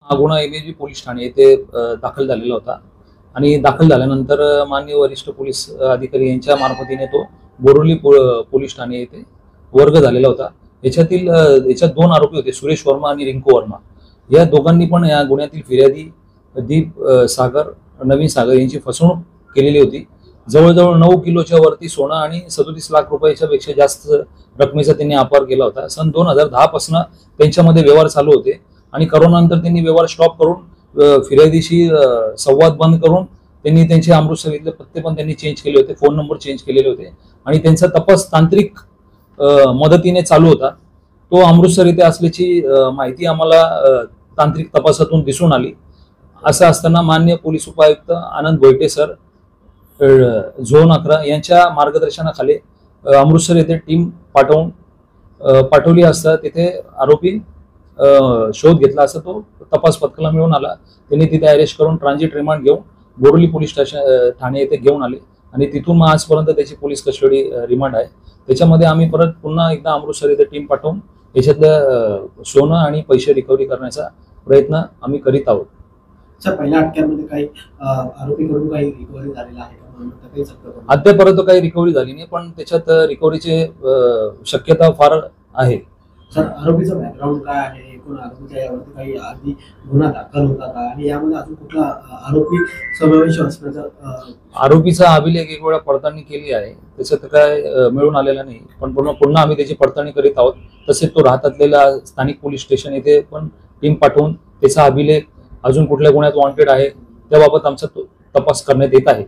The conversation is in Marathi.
हा गुन्हा एमएजी पोलीस ठाणे येथे दाखल झालेला होता आणि दाखल झाल्यानंतर माननीय वरिष्ठ पोलीस अधिकारी यांच्या मार्फतीने तो बोरिवली पोलीस ठाणे येथे वर्ग झालेला होता। याच्यात दोन आरोपी होते, सुरेश वर्मा आणि रिंकू वर्मा। या दोघांनी पण या गुन्ह्यातील फिर्यादी दीप सागर नवीन सागर यांची फसवणूक केलेली होती। जवळजवळ 9 किलोच्या वरती सोनं आणि 37 लाख रुपयाच्या पेक्षा जास्त रकमेचा त्यांनी अपहार केला होता। सन 2010 पासून त्यांच्यामध्ये व्यवहार चालू होते आणि करोनानंतर त्यांनी व्यवहार स्टॉप करून फिर्यादीशी संवाद बंद करून त्यांनी त्यांचे अमृतसर इथले पत्ते पण त्यांनी चेंज केले होते, फोन नंबर चेंज केलेले होते आणि त्यांचा तपास तांत्रिक मदतीने चालू होता। तो अमृतसर इथे असल्याची माहिती आम्हाला तांत्रिक तपासातून दिसून आली। असं असताना माननीय पोलीस उपायुक्त आनंद भोईटे सर झोन 11 यांच्या मार्गदर्शनाखाली अमृतसर येथे टीम पाठवली असता तिथे आरोपी शोध घेतला असता तो तपास पथकाला मिळून आला। त्यांनी तिथे अरेस्ट करून ट्रान्झिट रिमांड घेऊन बोरिवली पोलीस स्टेशन ठाणे येथे घेऊन आले आणि तिथून मग आजपर्यंत त्याची पोलीस कस्टडी रिमांड आहे। त्याच्यामध्ये आम्ही परत पुन्हा एकदा अमृतसर येथे टीम पाठवून याच्यातलं सोनं आणि पैसे रिकव्हरी करण्याचा प्रयत्न आम्ही करीत आहोत। पहिल्या अटक्यांमध्ये काही आरोपीकडून काही रिकव्हरी झालेला आहे का? अद्यापर्यंत काही रिकव्हरी झाली नाही, पण त्याच्यात रिकव्हरीची शक्यता फार आहे। सर, आरोपीचा बॅकग्राऊंड काय आहे? एकूण आरोपीच्या यावरती काही आधी गुन्हा दाखल होता का आणि यामध्ये अजून कुठला आरोपी समावेश असण्याचा? आरोपीचा अभिलेख एक वेळा पडताळणी केली आहे, त्याच्यात काय मिळून आलेला नाही, पण पुन्हा आम्ही त्याची पडताळणी करीत आहोत। तसेच तो राहत असलेल्या स्थानिक पोलीस स्टेशन येथे पण टीम पाठवून त्याचा अभिलेख अजून कुठल्या गुन्ह्यात वॉन्टेड आहे त्याबाबत आमचा तपास करण्यात येत आहे।